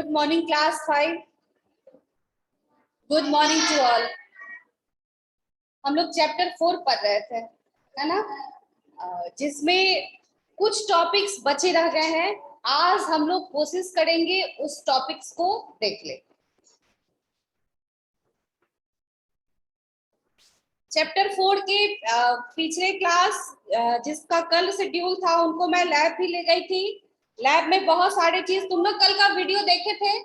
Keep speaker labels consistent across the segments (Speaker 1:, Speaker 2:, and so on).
Speaker 1: Good morning class 5। Good morning to all. हम लोग chapter 4 पढ़ रहे थे, है ना, जिसमें कुछ टॉपिक्स बचे रह गए हैं। आज हम लोग कोशिश करेंगे उस टॉपिक्स को देख ले। चैप्टर 4 के पिछले क्लास जिसका कल शेड्यूल था उनको मैं लैब भी ले गई थी। लैब में बहुत सारे चीज तुम लोग कल का वीडियो देखे थे,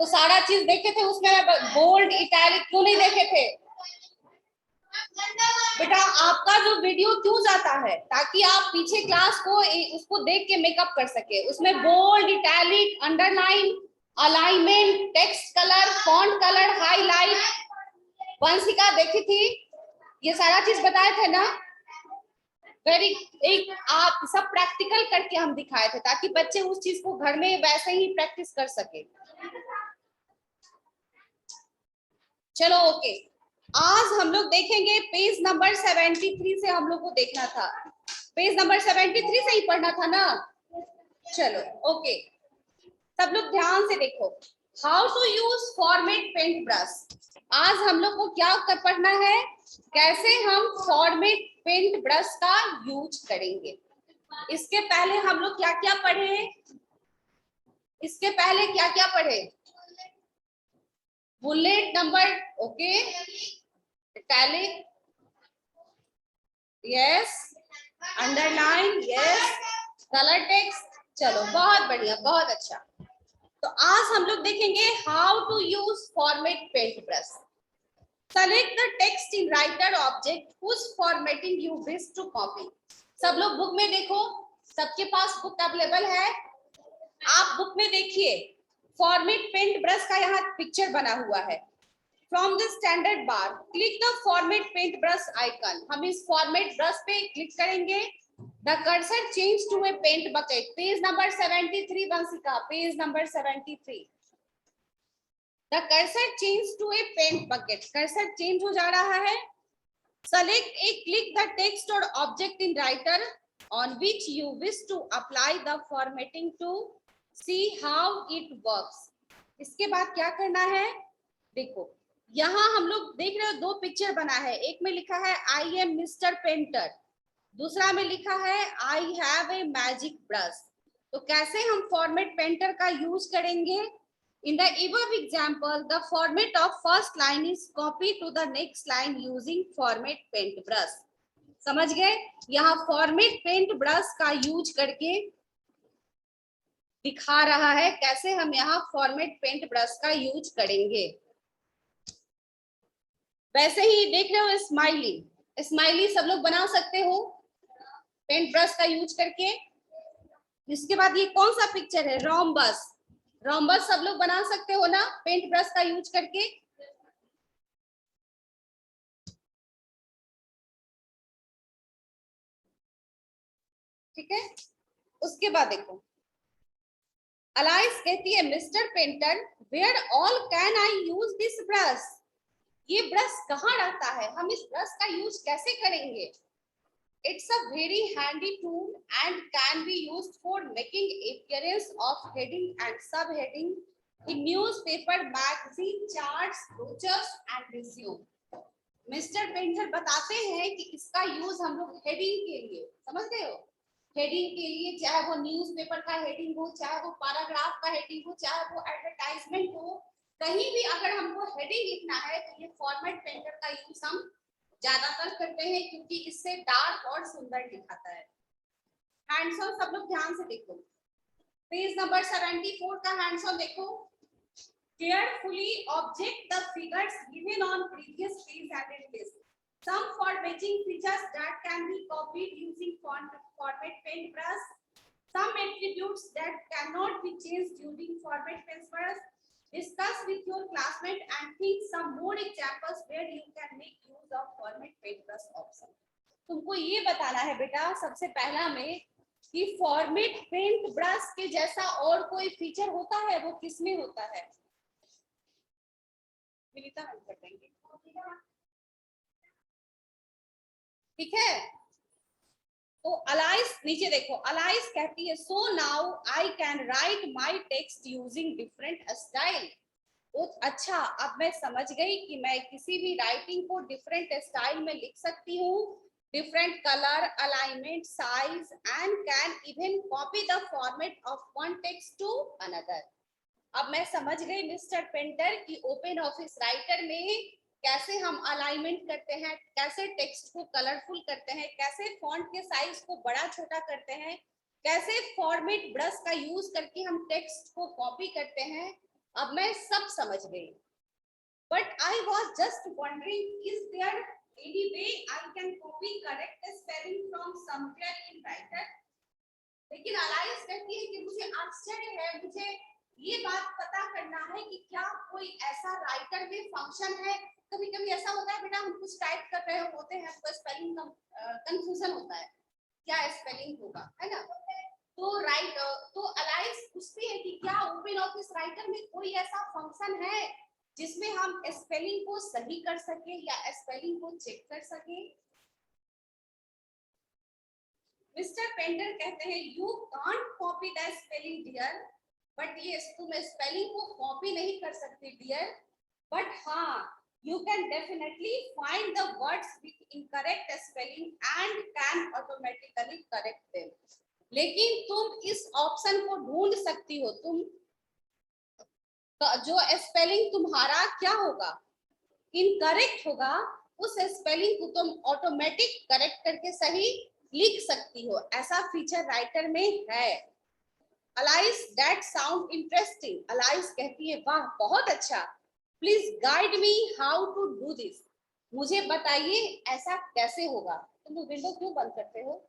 Speaker 1: तो सारा चीज देखे थे। उसमें बोल्ड इटैलिक क्यों नहीं देखे थे बेटा? आपका जो वीडियो क्यों जाता है, ताकि आप पीछे क्लास को उसको देख के मेकअप कर सके। उसमें bold, italic, underline, alignment, text colour, font colour, highlight, Vanshika देखी थी, ये सारा चीज बताए थे ना। वेरी एक आप सब प्रैक्टिकल करके हम दिखाए थे, ताकि बच्चे उस चीज को घर में वैसे ही प्रैक्टिस कर सके। चलो ओके, आज हम लोग देखेंगे पेज नंबर 73 से। हम लोग को देखना था पेज नंबर 73 से ही पढ़ना था ना। चलो ओके, सब लोग ध्यान से देखो। How to use format paint brush. आज हम लोग को क्या कर पढ़ना है, कैसे हम फॉर्मेट पेंट ब्रश का यूज करेंगे। इसके पहले हम लोग क्या क्या पढ़े, इसके पहले क्या क्या पढ़े? Bullet number, okay, italic, yes, underline, yes, colour text. चलो बहुत बढ़िया, बहुत अच्छा। तो आज हम लोग देखेंगे how to use format paint brush. Select the text in writer object whose formatting you wish to copy. सब लोग बुक में देखो, सबके पास बुक अवेलेबल है। आप बुक में देखिए, फॉर्मेट पेंट ब्रश का यहाँ पिक्चर बना हुआ है। From the standard bar click the format paint brush icon. हम इस फॉर्मेट ब्रश पे क्लिक करेंगे। The cursor change to a paint bucket. Page number 73 Vanshika, page number 73। The cursor change to a paint bucket, cursor change हो जा रहा है। Select a click the text or object in Writer on which you wish to apply the formatting to see how it works। इसके बाद क्या करना है, देखो यहाँ हम लोग देख रहे हो दो पिक्चर बना है। एक में लिखा है आई एम मिस्टर पेंटर, दूसरा में लिखा है I have a magic brush. तो कैसे हम फॉर्मेट पेंटर का यूज करेंगे? In the above example, the format of first line is copied to the next line using format paint brush। समझ गए? यहाँ फॉर्मेट पेंट ब्रश का यूज करके दिखा रहा है कैसे हम यहाँ फॉर्मेट पेंट ब्रश का यूज करेंगे। वैसे ही देख रहे हो स्माइली, स्माइली सब लोग बना सकते हो पेंट ब्रश का यूज करके। इसके बाद ये कौन सा पिक्चर है, रोम्बस, रोम्बस सब लोग बना सकते हो ना पेंट ब्रश का यूज करके। ठीक है, उसके बाद देखो अलाइस कहती है mister painter where all can I use this brush. ये ब्रश कहाँ रहता है, हम इस ब्रश का यूज कैसे करेंगे? It's a very handy tool and can be used for making appearance of heading and sub heading in newspaper, magazine, charts, brochures and resume. Mister Painter बताते हैं कि इसका यूज हम लोग हेडिंग के लिए, समझ गए हो, हेडिंग के लिए, चाहे वो न्यूज़पेपर का हेडिंग हो, चाहे वो पैराग्राफ का हेडिंग हो, चाहे वो एडवर्टाइजमेंट हो, कहीं भी अगर हमको हेडिंग लिखना है तो ये फॉर्मेट पेंटर का यूज हम ज्यादातर करते हैं, क्योंकि इससे डार्क और सुंदर दिखाता है। हैंड्स ऑन सब लोग ध्यान से देखो, पेज नंबर 74 का हैंड्स ऑन देखो। Carefully object the figures given on previous page and in this. Some formatting features that can be copied using format paint brush. Some attributes that cannot be changed using format paint brush. Discuss with your classmate and think some more examples where you can make use of format paint brush option। तुमको ये बताना है बेटा सबसे पहला में कि format paint brush के जैसा और कोई फीचर होता है, वो किसमें होता है? विनीता हम कर देंगे, ठीक है। तो अलाइस नीचे देखो, अलाइस कहती है so now I can write my text using different style. तो अच्छा, अब मैं समझ गई कि मैं किसी भी राइटिंग को डिफरेंट स्टाइल में लिख सकती हूँ, different colour, alignment, size and can even copy the format of one text to another. अब मैं समझ गई मिस्टर पेंटर की ओपन ऑफिस राइटर में कैसे हम अलाइनमेंट करते हैं, कैसे टेक्स्ट को कलरफुल करते हैं, कैसे फॉन्ट के साइज को बड़ा छोटा करते हैं, कैसे फॉर्मेट ब्रश का यूज करके हम टेक्स्ट को कॉपी करते हैं। अब मैं सब समझ गई। But I was just wondering is there any way I can copy correct spelling from somewhere in writer. लेकिन अलाइस कहती है कि मुझे आश्चर्य है, मुझे ये बात पता करना है कि क्या कोई ऐसा राइटर में फंक्शन है। कभी कभी ऐसा होता है बेटा, हम कुछ टाइप कर रहे होते हैं तो स्पेलिंग कंफ्यूजन होता है, क्या स्पेलिंग होगा, है ना। तो अलाइस पूछती है कि क्या ओपन ऑफिस राइटर में कोई ऐसा फंक्शन है जिसमें हम स्पेलिंग को सही कर सके या स्पेलिंग को चेक कर सके। मिस्टर पेंटर कहते हैं you can't copy the spelling dear, but ये तुम स्पेलिंग को कॉपी नहीं कर सकते डियर, बट हाँ you can definitely find the words with incorrect spelling and can automatically correct them. लेकिन तुम इस ऑप्शन को ढूंढ सकती हो, तुम जो स्पेलिंग तुम्हारा क्या होगा, इनकरेक्ट होगा, उस स्पेलिंग को तुम ऑटोमेटिक करेक्ट करके सही लिख सकती हो। ऐसा फीचर राइटर में है। Alice that sound interesting. Alice कहती है वाह बहुत अच्छा, please guide me how to do this. मुझे बताइए ऐसा कैसे होगा। तुम लोग विंडो क्यों बंद करते हो?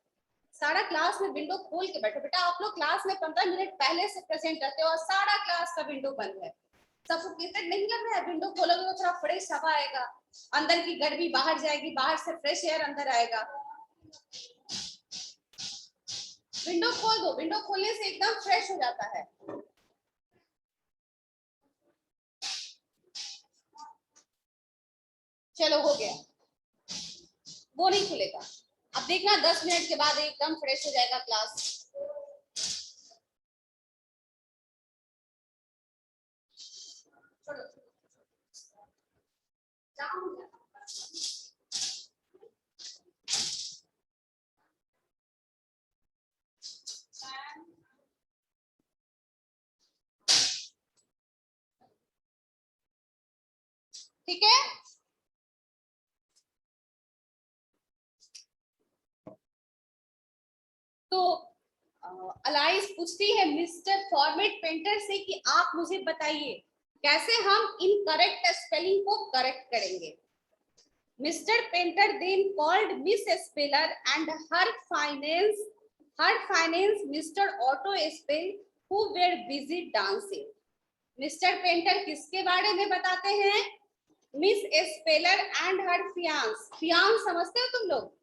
Speaker 1: सारा क्लास में विंडो खोल के बैठो बेटा। आप लोग क्लास में 15 मिनट पहले से प्रेजेंट करते हो और सारा क्लास का विंडो बंद है। सफोकेटेड नहीं लग रहा है? विंडो खोलोगे तो थोड़ा फ्रेश हवा आएगा, अंदर की गर्मी बाहर जाएगी, बाहर से फ्रेश एयर अंदर आएगा। विंडो खोल दो, विंडो खोलने से एकदम फ्रेश हो जाता है। चलो हो गया, वो नहीं खुलेगा। अब देखना 10 मिनट के बाद एकदम फ्रेश हो जाएगा क्लास। ठीक है, तो अलाइस पूछती है मिस्टर फॉर्मेट पेंटर से कि आप मुझे बताइए कैसे हम इनकरेक्ट स्पेलिंग को करेक्ट करेंगे। Mister painter then called miss speller and her fiance mister auto spell who were busy dancing. Mister painter किसके बारे में बताते हैं? Miss speller and her fiance. Fiance समझते हो तुम लोग?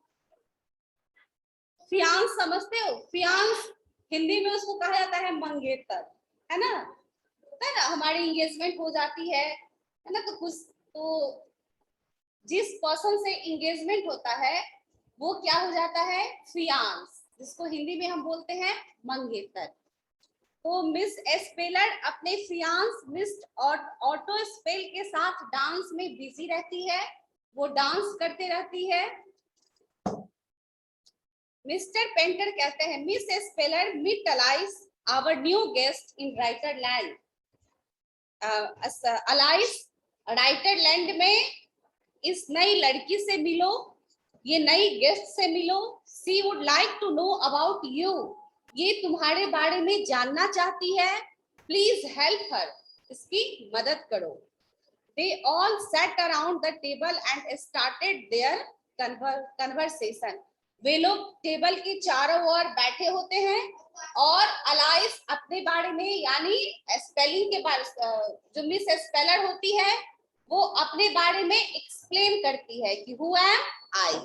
Speaker 1: फियांस समझते हो? फियांस हिंदी में उसको कहा जाता है मंगेतर, है ना। होता है ना, हमारी एंगेजमेंट हो जाती है ना, तो कुछ तो जिस पर्सन से एंगेजमेंट होता है वो क्या हो जाता है? फियांस, जिसको हिंदी में हम बोलते हैं मंगेतर। तो मिस स्पेलर अपने फियांस मिस ऑटो स्पेल के साथ डांस में बिजी रहती है, वो डांस करते रहती है। मिस्टर पेंटर कहते हैं miss speller meet Alice our new guest in writer land. Alice writer land में इस नई लड़की से मिलो, ये नई गेस्ट से मिलो। She would like to know about you, ये तुम्हारे बारे में जानना चाहती है। प्लीज हेल्प हर, इसकी मदद करो। They all sat around the table and started their conversation. वे लोग टेबल के चारों ओर बैठे होते हैं और अलाइस अपने बारे में यानी स्पेलिंग के बारे, जो मिस स्पेलर होती है वो अपने बारे में एक्सप्लेन करती है कि who am I.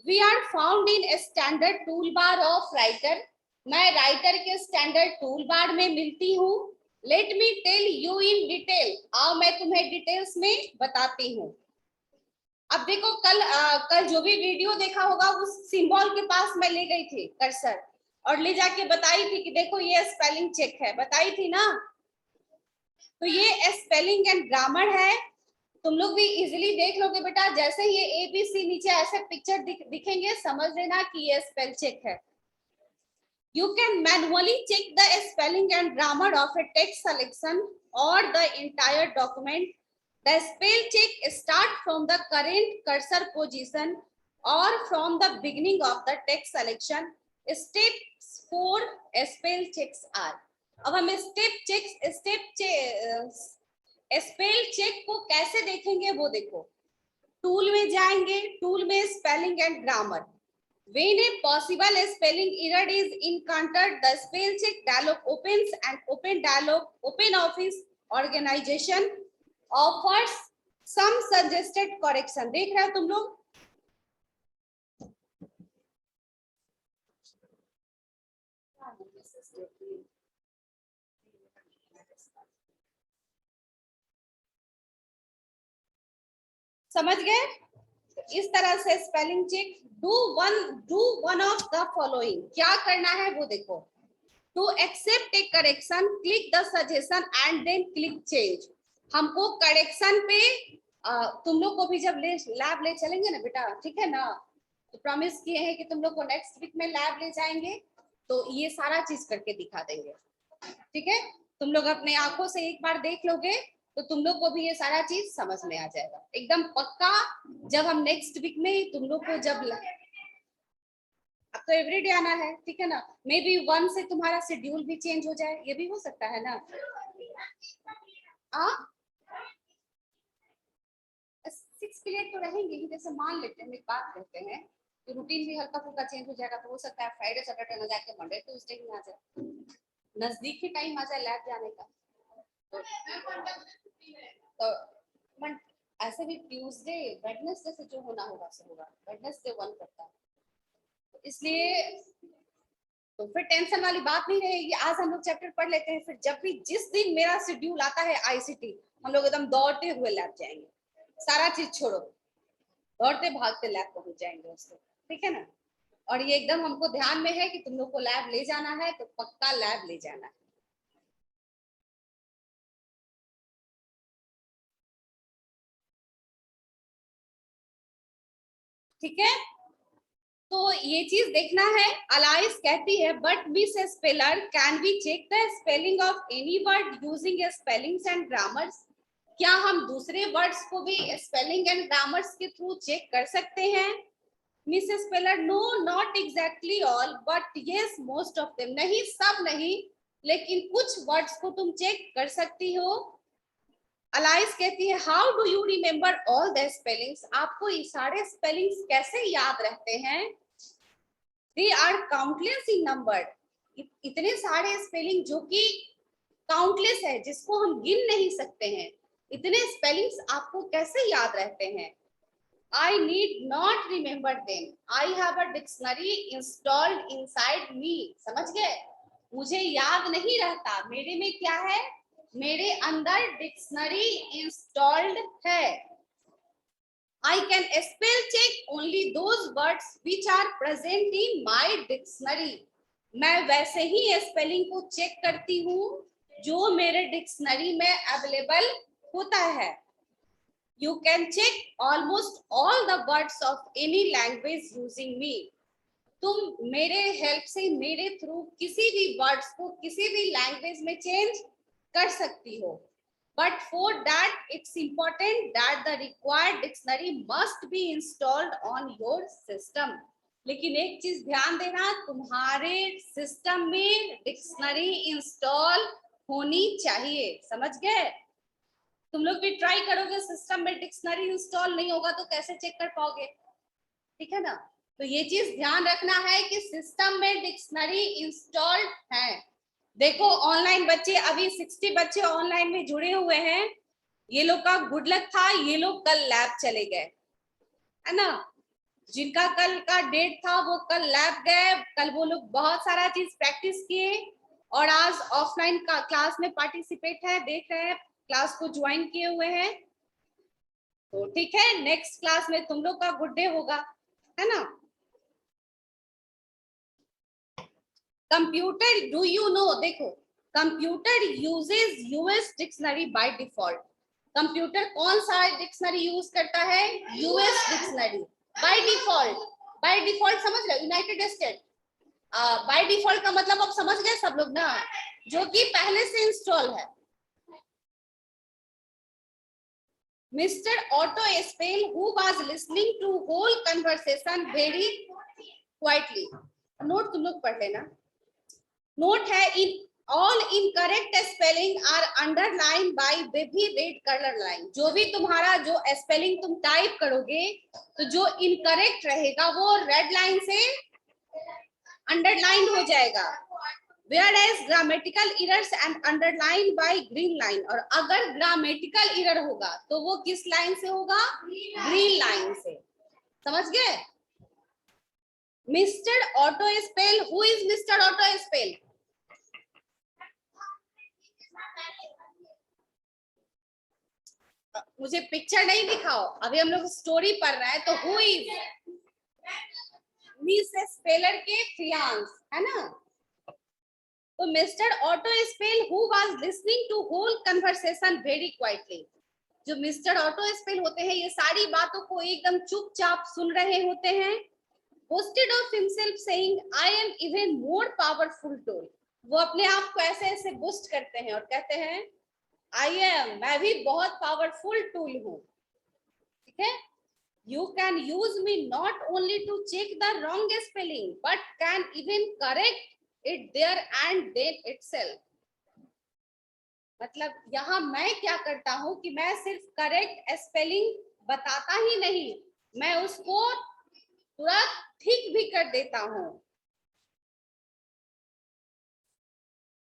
Speaker 1: We are found in standard toolbar of writer. मैं राइटर के स्टैंडर्ड टूल बार में मिलती हूँ। Let me tell you in detail, आओ मैं तुम्हें डिटेल्स में बताती हूँ। अब देखो कल जो भी वीडियो देखा होगा उस सिंबल के पास मैं ले गई थी कर्सर और ले जाके बताई थी कि देखो ये स्पेलिंग चेक है, बताई थी ना। तो ये स्पेलिंग एंड ग्रामर है, तुम लोग भी इजीली देख लोगे बेटा। जैसे ये ABC नीचे ऐसे पिक्चर दिखेंगे, समझ लेना कि ये स्पेल चेक है। You can manually check the spelling and grammar of a text selection or the entire document. The spell check start from the current cursor position or from the beginning of the text selection. Steps for spell checks are. अब हम spell check को कैसे देखेंगे वो देखो। Tool में जाएंगे, tool में spelling and grammar. When a possible spelling error is encountered, the spell check dialog opens and open office organization offers some suggested correction. देख रहे हो तुम लोग? समझ गए? इस तरह से spelling check. Do one of the following. क्या करना है वो देखो। To accept a correction, click the suggestion and then click change. हमको करेक्शन पे तुम लोग को भी जब लैब ले चलेंगे ना बेटा, ठीक है ना, तो प्रॉमिस किए हैं कि तुम लोग को नेक्स्ट वीक में लैब ले जाएंगे, तो ये सारा चीज करके दिखा देंगे। ठीक है, तुम लोग अपने आंखों से एक बार देख लोगे तो तुम लोग को भी ये सारा चीज समझ में आ जाएगा एकदम पक्का। जब हम नेक्स्ट वीक में तुम लोग को जब अब तो एवरीडे आना है, ठीक है ना, मे बी 1 से तुम्हारा शेड्यूल भी चेंज हो जाए, ये भी हो सकता है ना। 6 पीरियड तो रहेंगे ही। जैसे मान लेते हैं, एक बात कहते हैं कि रूटीन भी हल्का फुल्का चेंज हो जाएगा, तो हो सकता है फ्राइडे सैटरडे ना जाके मंडे ट्यूसडे ही आ जाए, नजदीक ही टाइम आ जाए लैब जाने का। तो ऐसे भी ट्यूसडे वेडनेसडे से जो होना होगा सो होगा, वेडनेसडे 1 करता है, तो इसलिए तो फिर टेंशन वाली बात नहीं रहेगी। आज हम लोग चैप्टर पढ़ लेते हैं, फिर जब भी जिस दिन मेरा शेड्यूल आता है ICT, हम लोग एकदम दौड़ते हुए लैब जाएंगे, सारा चीज छोड़ो, दौड़ते भागते लैब पहुंच जाएंगे उसको, ठीक है ना। और ये एकदम हमको ध्यान में है कि तुम लोग को लैब ले जाना है, तो पक्का लैब ले जाना है। ठीक है, तो ये चीज देखना है। अलाइस कहती है but miss speller can we check the spelling of any word using spellings and grammars. क्या हम दूसरे वर्ड्स को भी स्पेलिंग एंड ग्रामर्स के थ्रू चेक कर सकते हैं? Miss speller no not exactly all but yes most of them. नहीं, सब नहीं, लेकिन कुछ वर्ड्स को तुम चेक कर सकती हो। अलाइस कहती है how do you remember all the spellings. आपको ये सारे स्पेलिंग्स कैसे याद रहते हैं? They are countless in number. इतने सारे स्पेलिंग जो कि काउंटलेस है, जिसको हम गिन नहीं सकते हैं, इतने स्पेलिंग्स आपको कैसे याद रहते हैं? I need not remember them. I have a dictionary installed inside me. समझ गए? मुझे याद नहीं रहता, मेरे में क्या है? मेरे अंदर डिक्शनरी इंस्टॉल्ड है। I can spell check only those words which are present in my dictionary. मैं वैसे ही स्पेलिंग को चेक करती हूँ जो मेरे डिक्शनरी में अवेलेबल होता है। You can check almost all the words of any language using me. तुम मेरे हेल्प से, मेरे थ्रू किसी भी वर्ड्स को किसी भी लैंग्वेज में चेंज कर सकती हो। But for that, it's important that the required dictionary must be installed on your system. लेकिन एक चीज ध्यान देना, तुम्हारे सिस्टम में डिक्शनरी इंस्टॉल होनी चाहिए। समझ गए? तुम लोग भी ट्राई करोगे, सिस्टम में डिक्शनरी इंस्टॉल नहीं होगा तो कैसे चेक कर पाओगे? ठीक है ना। तो ये चीज ध्यान रखना है कि सिस्टम में डिक्शनरी इंस्टॉल्ड है। देखो ऑनलाइन बच्चे, अभी 60 बच्चे ऑनलाइन में जुड़े हुए हैं। ये लोग का गुड लक था, ये लोग कल लैब चले गए, है ना। जिनका कल का डेट था वो कल लैब गए, कल वो लोग बहुत सारा चीज प्रैक्टिस किए और आज ऑफलाइन का क्लास में पार्टिसिपेट है, देख रहे हैं, क्लास को ज्वाइन किए हुए हैं। तो ठीक है, नेक्स्ट क्लास में तुम लोग का गुड डे होगा, है ना। कंप्यूटर, डू यू नो, देखो computer uses US dictionary by default. Computer कौन सा डिक्शनरी यूज करता है? US dictionary by default. By default समझ रहे हो, यूनाइटेड स्टेट। बाय डिफॉल्ट का मतलब आप समझ गए सब लोग ना, जो कि पहले से इंस्टॉल है। Mr. Otto Spell, who was listening to whole conversation very quietly. Note तुम लोग पढ़ लेना। नोट है, in all incorrect spelling are underline by wavy red colour line. जो भी तुम्हारा जो स्पेलिंग तुम टाइप करोगे, तो जो इनकरेक्ट रहेगा वो रेड लाइन से अंडरलाइन हो जाएगा। Whereas grammatical errors and underlined by green line, और अगर grammatical error होगा तो वो किस लाइन से होगा? ग्रीन लाइन से। समझ गए? Mr. Otto Spell, who is Mr. Otto Spell? मुझे पिक्चर नहीं दिखाओ, अभी हम लोग स्टोरी पढ़ रहे हैं। तो who is मिस स्पेलर के फियांस, है ना। तो mister auto spell who was listening to whole conversation very quietly. जो मिस्टर ऑटो स्पेल होते हैं, ये सारी बातों को एकदम चुपचाप सुन रहे होते हैं। Boasted of himself saying I am even more powerful tool. वो अपने आप को ऐसे ऐसे बूस्ट करते हैं और कहते हैं आई एम, मैं भी बहुत पावरफुल टूल हूँ। ठीक है, you can use me not only to check the wrong spelling but can even correct it there and then itself। मतलब यहाँ मैं क्या करता हूँ कि मैं सिर्फ करेक्ट स्पेलिंग बताता ही नहीं, मैं उसको तुरंत ठीक भी कर देता हूँ।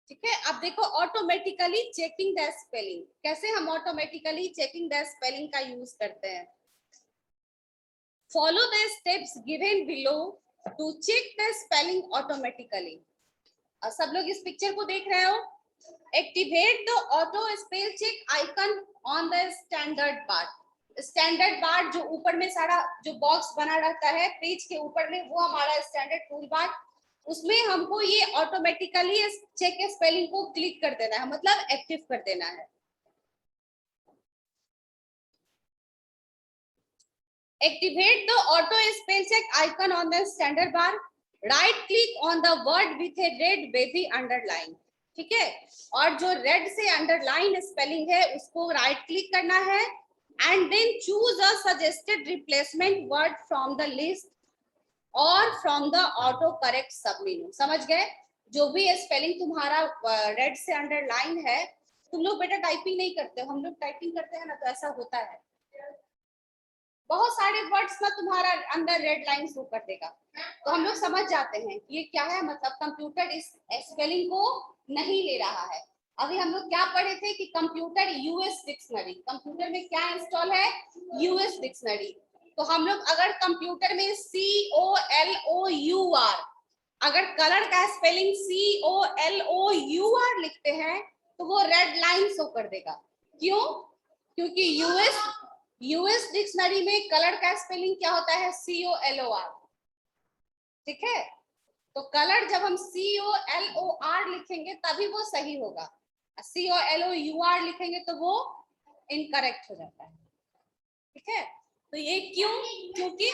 Speaker 1: ठीक है, अब देखो ऑटोमेटिकली चेकिंग द स्पेलिंग, कैसे हम ऑटोमेटिकली चेकिंग द स्पेलिंग का यूज करते हैं। Follow the steps given below to check the spelling automatically। सब लोग इस पिक्चर को देख रहे हो। Activate the auto spell check icon on the standard bar। Standard bar जो ऊपर में सारा जो बॉक्स बना रहता है पेज के ऊपर में, वो हमारा स्टैंडर्ड टूल बार। उसमें हमको ये ऑटोमेटिकली चेक स्पेलिंग को क्लिक कर देना है, मतलब एक्टिव कर देना है। Activate the auto spell check icon on the standard bar। Right click on the word with a red baby underline। ठीक है, और जो रेड से अंडरलाइन स्पेलिंग है उसको राइट क्लिक करना है and then choose a suggested replacement word from the list और from the autocorrect submenu. समझ गए? जो भी स्पेलिंग तुम्हारा रेड से अंडरलाइन है, तुम लोग बेटा टाइपिंग नहीं करते हो, हम लोग टाइपिंग करते हैं ना, तो ऐसा होता है। बहुत सारे वर्ड्स ना तुम्हारा अंदर रेड लाइन शो कर देगा, तो हम लोग समझ जाते हैं कि ये क्या है, मतलब कंप्यूटर इस स्पेलिंग को नहीं ले रहा है। अभी हम लोग क्या पढ़े थे कि कंप्यूटर यूएस डिक्शनरी, कंप्यूटर में क्या इंस्टॉल है? US dictionary. तो हम लोग अगर कंप्यूटर में COLOUR, अगर कलर का स्पेलिंग COLOUR लिखते हैं तो वो रेड लाइन शो कर देगा। क्यों? क्योंकि यूएस डिक्शनरी में कलर का स्पेलिंग क्या होता है? COLOR। ठीक है, तो कलर जब हम COLOR लिखेंगे तभी वो सही होगा, COLOUR लिखेंगे तो वो इनकरेक्ट हो जाता है। ठीक है, तो ये क्यों? क्योंकि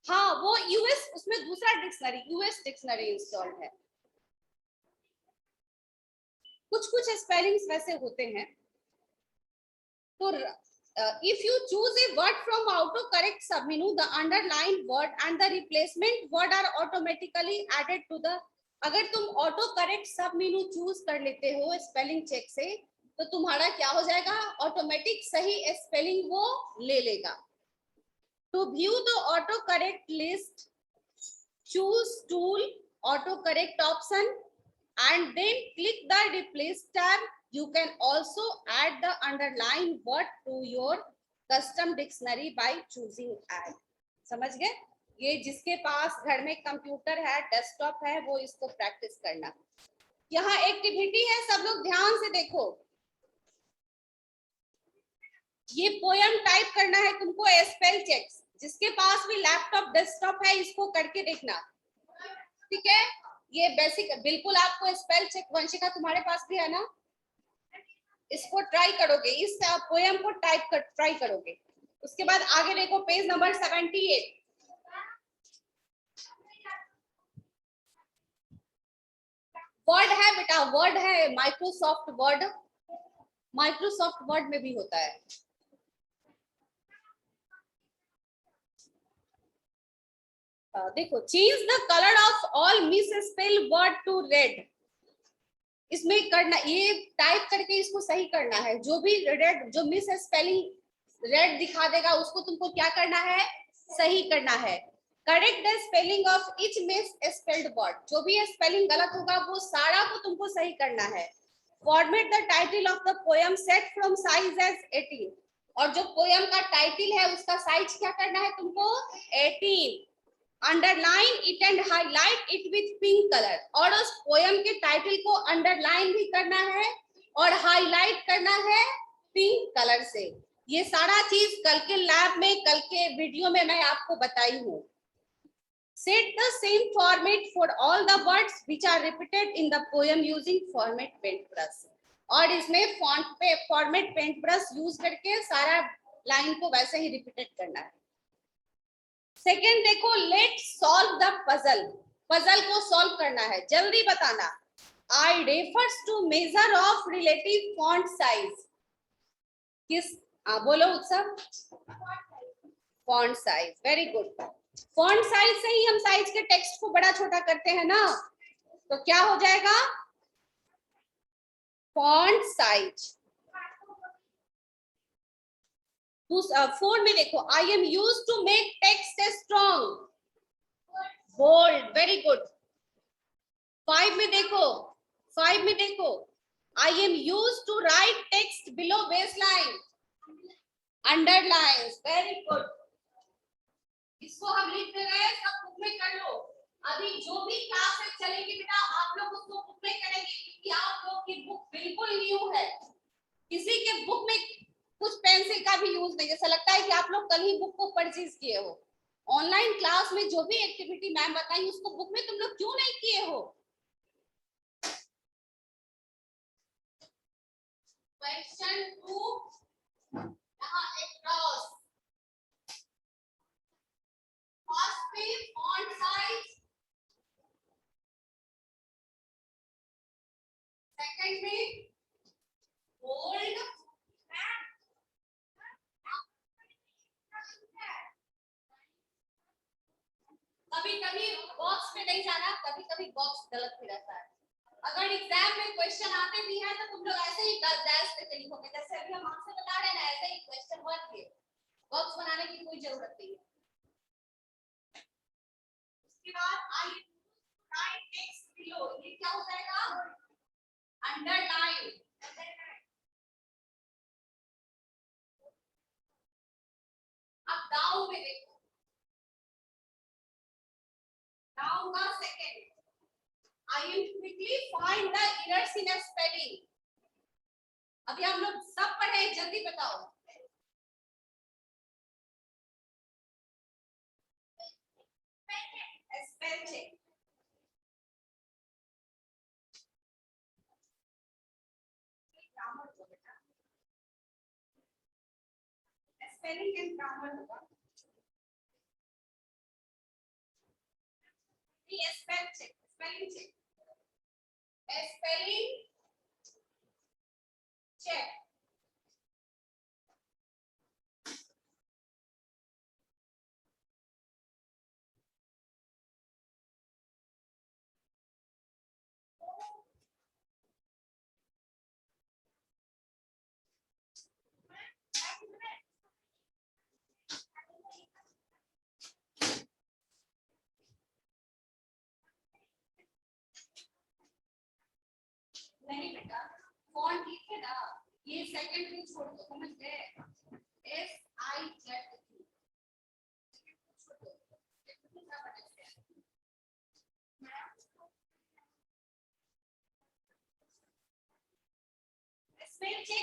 Speaker 1: हाँ, वो यूएस, उसमें दूसरा डिक्शनरी यूएस डिक्शनरी इंस्टॉल्ड है। कुछ कुछ स्पेलिंग्स वैसे होते हैं। तो if you choose a word from autocorrect submenu, the underlined word and the replacement word are automatically added to the। अगर तुम ऑटो करेक्ट सब मेनू चूज कर लेते हो स्पेलिंग चेक से, तो तुम्हारा क्या हो जाएगा? ऑटोमेटिक सही स्पेलिंग वो ले लेगा। To view the autocorrect list, choose tool autocorrect option and then click the replace tab। You can also add the underlined word to your custom dictionary by choosing add। समझ गए? ये जिसके पास घर में computer है, desktop है, वो इसको प्रैक्टिस करना। यहाँ एक्टिविटी है, सब लोग ध्यान से देखो। ये पोयम टाइप करना है तुमको, स्पेल चेक। जिसके पास भी लैपटॉप डेस्कटॉप है इसको करके देखना, ठीक है। ये बेसिक बिल्कुल आपको स्पेल चेक, वंशिका तुम्हारे पास भी है ना, इसको ट्राई करोगे, इस पोयम को टाइप कर ट्राई करोगे। उसके बाद आगे देखो पेज नंबर 78। वर्ड है बेटा, वर्ड है, माइक्रोसॉफ्ट वर्ड, माइक्रोसॉफ्ट वर्ड में भी होता है। देखो, change the colour of all misspell word to red. इसमें करना, ये टाइप करके इसको सही करना है। जो भी रेड, जो मिस स्पेलिंग रेड दिखा देगा उसको तुमको क्या करना है, सही करना है। Correct the spelling of each miss spelled word. जो भी स्पेलिंग गलत होगा वो सारा को तुमको सही करना है। Format the title of the poem, set from size as 18। और जो पोयम का टाइटल है उसका साइज क्या करना है तुमको, 18। Underline it and highlight it with pink colour. और उस पोयम के टाइटल को अंडरलाइन भी करना है और हाईलाइट करना है पिंक कलर से। ये सारा चीज कल के लैब में, कल के वीडियो में मैं आपको बताई हूँ। Set the same format for all the words which are repeated in the poem using format paintbrush। और इसमें फॉन्ट पे फॉर्मेट पेंट ब्रश यूज करके सारा लाइन को वैसे ही रिपीटेड करना है। सेकेंड देखो, let solve the puzzle. Puzzle को सॉल्व करना है, जल्दी बताना। I refers to measure of relative font size. किस, बोलो Utsav. Font size, very good. Font size से ही हम साइज के टेक्स्ट को बड़ा छोटा करते हैं ना, तो क्या हो जाएगा, फॉन्ट साइज। 4 में देखो, I am use to make text strong, bold, very good. 5 में देखो, 5 में देखो, I am use to write text below baseline, underline, very good. इसको हम लिख रहे हैं, सब बुक में कर लो। अभी जो भी क्लासेस चलेगी बेटा आप लोग उसको बुक में करेंगे, क्योंकि आप लोग की बुक बिल्कुल न्यू है। किसी के बुक में कुछ पेंसिल का भी यूज नहीं, जैसा लगता है कि आप लोग कल ही बुक को परचेज किए हो। ऑनलाइन क्लास में जो भी एक्टिविटी मैम बताई उसको बुक में तुम लोग क्यों नहीं किए हो। क्वेश्चन 2, यहाँ एक क्रॉस, फर्स्ट में फॉन्ट साइज, सेकंड में बोल्ड, कभी कभी बॉक्स में नहीं जाना, कभी कभी बॉक्स गलत भी रहता है। अगर एग्जाम में क्वेश्चन आते भी हैं तो तुम लोग ऐसे ही डैश पे लिखोगे, जैसे अभी हम आपसे बता रहे हैं ना, ऐसे ही क्वेश्चन वर्क के बॉक्स बनाने की कोई जरूरत नहीं है। उसके बाद आई राइट टेक्स्ट बिलो, ये क्या हो जाएगा, अंडरलाइन। अब डाउन में देखो, डाउन का second, I will quickly find the errors in a spelling। अभी हम लोग सब पढ़े, जल्दी बताओ। स्पेल चेक, ग्रामर को बेटा, स्पेलिंग एंड ग्रामर होगा। ये spell check, spelling check, spelling check. नहीं बेटा, फॉन्ट लिखे ना, ये सेकंड में छोड़ दो, समझ गए, SIZ स्पेल चेक।